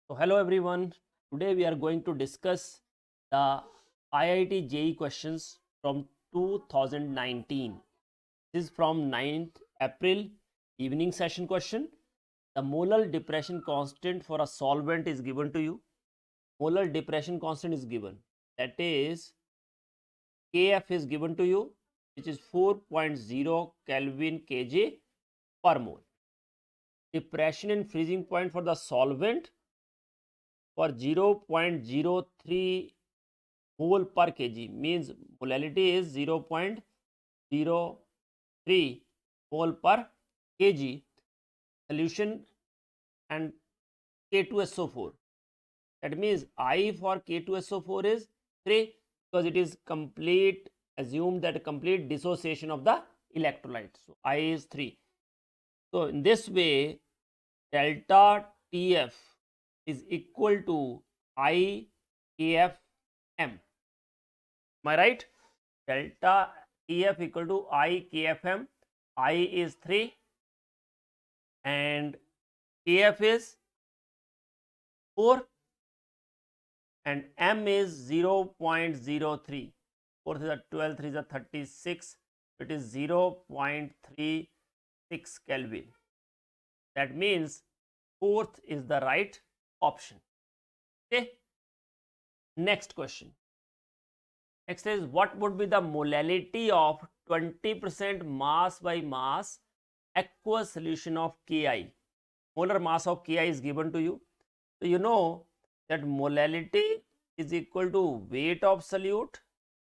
So hello everyone. Today we are going to discuss the IIT JEE questions from 2019. This is from 9th April evening session question. The molar depression constant for a solvent is given to you. Molar depression constant is given. That is Kf is given to you, which is 4.0 Kelvin kg per mole. Depression in freezing point for the solvent for 0.03 mole per kg means molality is 0.03 mole per kg solution and K2SO4. That means I for K2SO4 is 3 because it is complete, assumed that complete dissociation of the electrolyte. So I is 3. So in this way, delta TF is equal to I KFM. Am I right? Delta TF equal to I KFM. I is 3 and KF is 4 and M is 0.03. 4 is a 12, 3 is a 36. It is 0.36 Kelvin. That means fourth is the right option. Okay. Next question. Next is what would be the molality of 20% mass by mass aqueous solution of Ki? Molar mass of Ki is given to you. So you know that molality is equal to weight of solute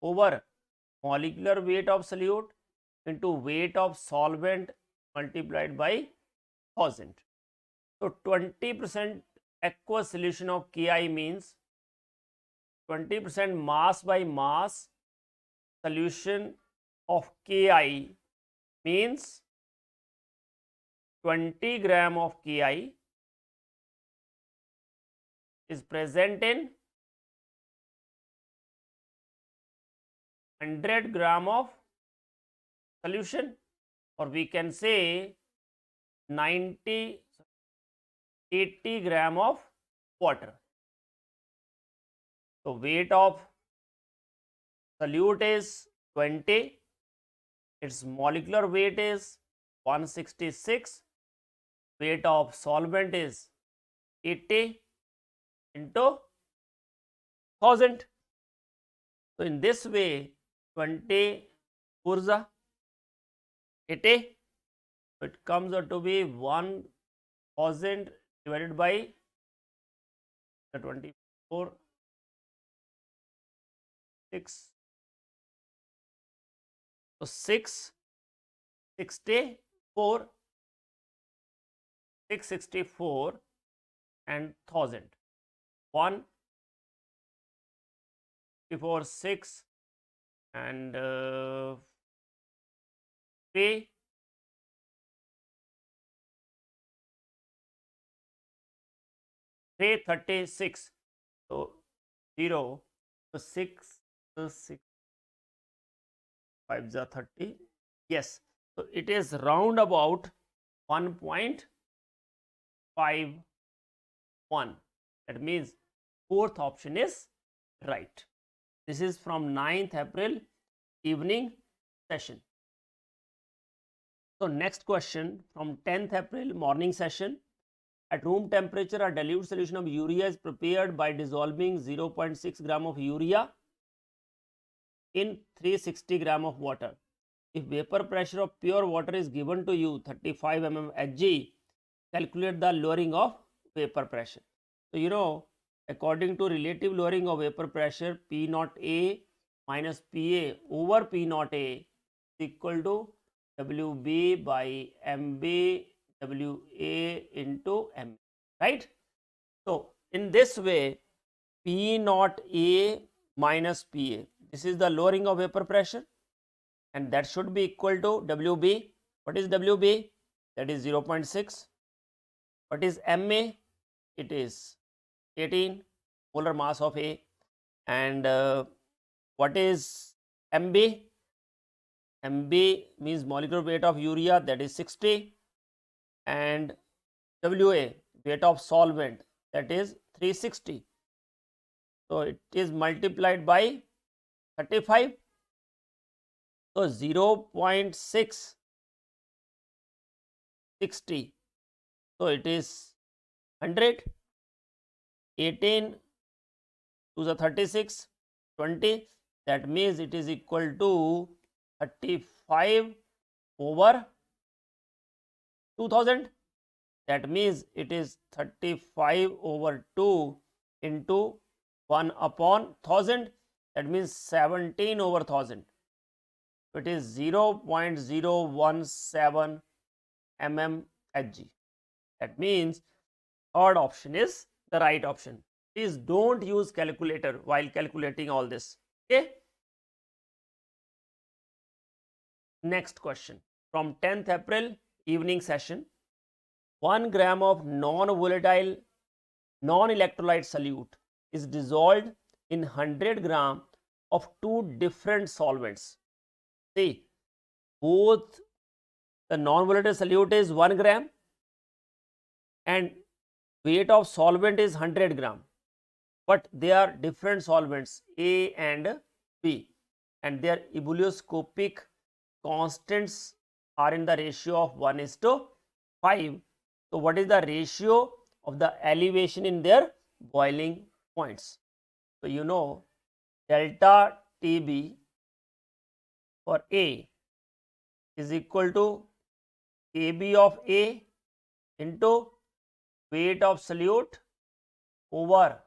over molecular weight of solute into weight of solvent multiplied by 1000. So 20% aqueous solution of Ki means 20% mass by mass solution of Ki means 20 gram of Ki is present in 100 gram of solution, or we can say 80 gram of water. So weight of solute is 20, its molecular weight is 166, weight of solvent is 80 into 1000. So in this way 20 urza 80, it comes out to be 1000 divided by the 24 6. So 664 and 1000. 1 before 6 and 3 336. So 0. So 6 5 is 30. Yes. So it is round about 1.51. That means fourth option is right. This is from 9th April evening session. So next question from 10th April morning session. At room temperature, a dilute solution of urea is prepared by dissolving 0.6 gram of urea in 360 gram of water. If vapor pressure of pure water is given to you 35 mm Hg, calculate the lowering of vapor pressure. So you know, according to relative lowering of vapor pressure, P naught A minus PA over P naught A is equal to WB by MB WA into M, right? So in this way, P naught A minus PA, this is the lowering of vapor pressure, and that should be equal to WB. What is WB? That is 0.6. What is MA? It is 18 molar mass of A. And what is MB? MB means molecular weight of urea, that is 60. And WA, weight of solvent, that is 360. So it is multiplied by 35. So 0.660. So it is 100. 18 to the 36, 20. That means it is equal to 35 over 2000. That means it is 35 over 2 into 1 upon 1000. That means 17 over 1000. It is 0.017 mmHg. That means third option is the right option. Please don't use calculator while calculating all this. Okay. Next question from 10th April evening session. 1 gram of non-volatile non-electrolyte solute is dissolved in 100 gram of two different solvents. See, both the non-volatile solute is 1 gram and weight of solvent is 100 gram, but they are different solvents A and B, and their ebullioscopic constants are in the ratio of 1:5. So what is the ratio of the elevation in their boiling points? So you know delta TB for A is equal to KB of A into weight of solute over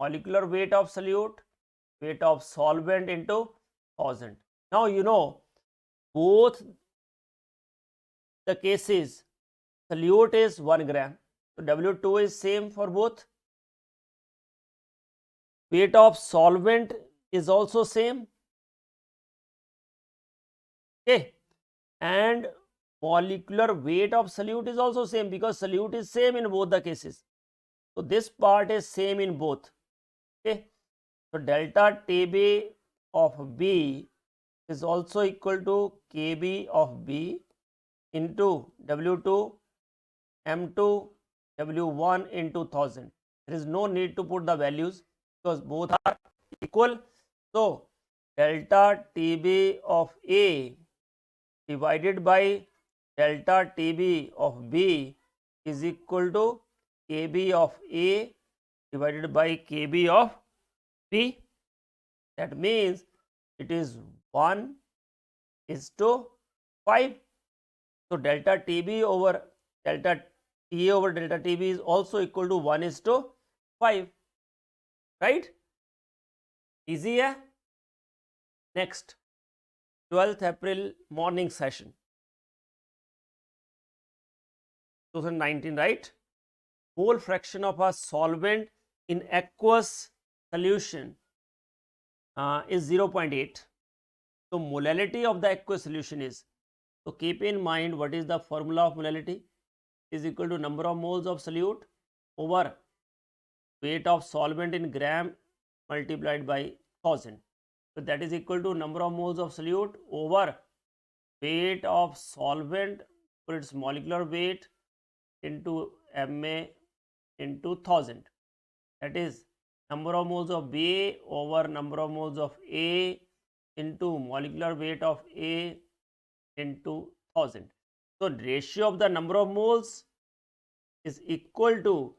molecular weight of solute, weight of solvent into 1000. Now you know both the cases solute is 1 gram, so W2 is same for both. Weight of solvent is also same. Okay, and molecular weight of solute is also same because solute is same in both the cases. So this part is same in both. Okay, so delta TB of B is also equal to KB of B into W2 M2 W1 into 1000. There is no need to put the values because both are equal. So delta TB of A divided by delta TB of B is equal to KB of A divided by KB of B. That means it is 1:5. So delta TB over delta TA over delta TB is also equal to 1:5. Right? Easy, yeah? Next, 12th April morning session 2019, right? Mole fraction of a solvent in aqueous solution is 0.8. So molality of the aqueous solution is, so keep in mind what is the formula of molality, is equal to number of moles of solute over weight of solvent in gram multiplied by 1000. So that is equal to number of moles of solute over weight of solvent for its molecular weight into Ma into 1000. That is number of moles of B over number of moles of A into molecular weight of A into 1000. So ratio of the number of moles is equal to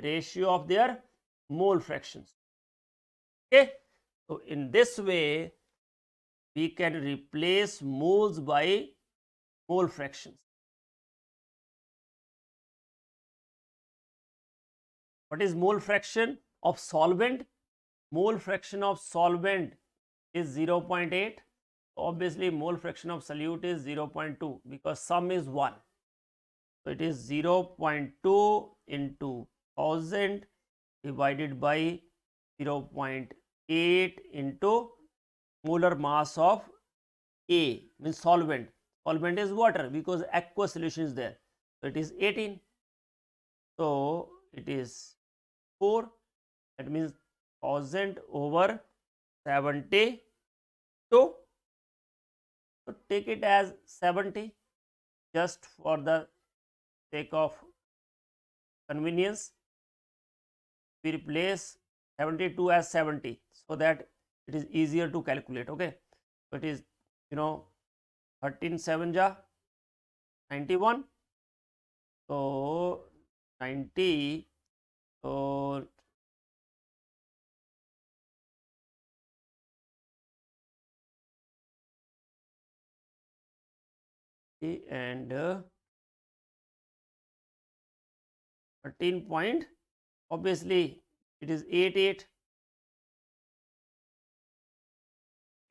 ratio of their mole fractions. Okay. So in this way we can replace moles by mole fractions. What is mole fraction of solvent? Mole fraction of solvent is 0.8. Obviously mole fraction of solute is 0.2 because sum is 1. So it is 0.2 into 1000 divided by 0.8 into molar mass of A, means solvent. Solvent is water because aqueous solution is there. So it is 18. So it is 4. That means 1000 over 72. So take it as 70 just for the sake of convenience. we replace 72 as 70 so that it is easier to calculate. Okay, so it is 13 7 ja 91, so 90, so and 13 point, obviously it is 88.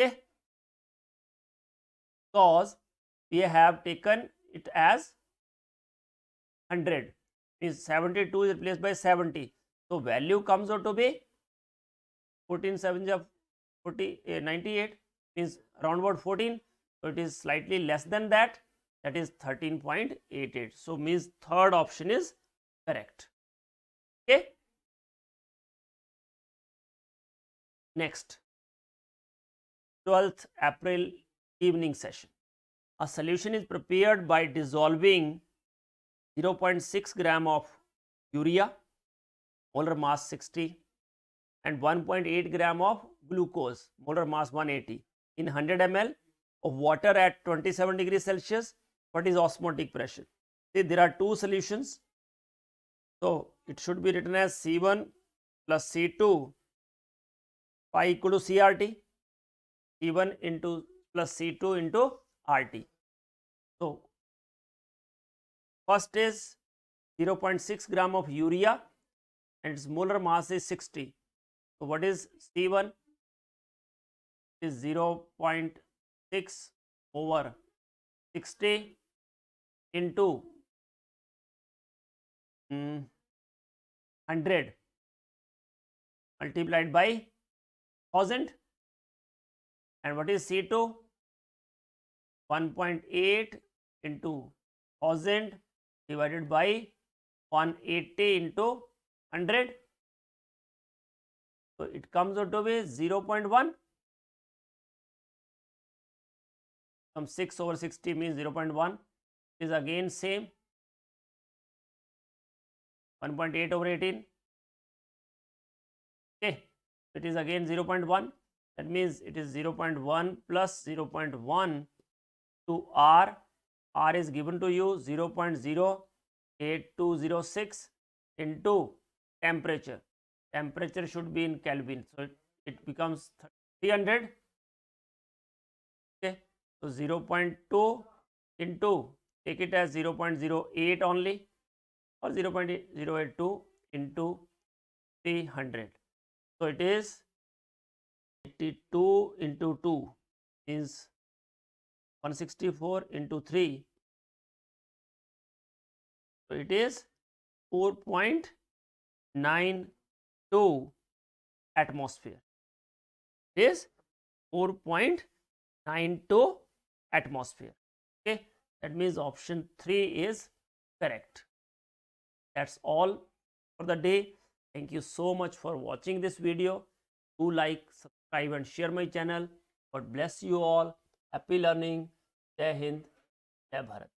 Okay, because we have taken it as 100, means 72 is replaced by 70, so value comes out to be 14 7 ja 40 98, means around about 14, so it is slightly less than that, that is 13.88. so means third option is correct. Okay, next, 12th April evening session. A solution is prepared by dissolving 0.6 gram of urea, molar mass 60, and 1.8 gram of glucose, molar mass 180, in 100 ml of water at 27 degrees Celsius. What is osmotic pressure? See, there are two solutions, so it should be written as C1 plus C2 pi equal to CRT, C1 into plus C2 into RT. So first is 0.6 gram of urea and its molar mass is 60. So what is C1? Is 0.6 over 60 into 100 multiplied by 1000. And what is C2? 1.8 into 1000 divided by 180 into 100. So it comes out to be 0.1. From 6 over 60 means 0.1 is again same. 1.8 over 18. Okay, it is again 0.1. That means it is 0.1 plus 0.1 to R. R is given to you 0.08206 into temperature. Temperature should be in Kelvin, so it becomes 300. Okay, so 0.2 into, take it as 0.08 only, or 0.082 into 300. So it is 82 into 2 is 164 into 3. So it is 4.92 atmosphere. It is 4.92 atmosphere. Okay, that means option 3 is correct. That's all for the day. Thank you so much for watching this video. Do like, subscribe and share my channel. God bless you all. Happy learning. Jai Hind, Jai Bharat.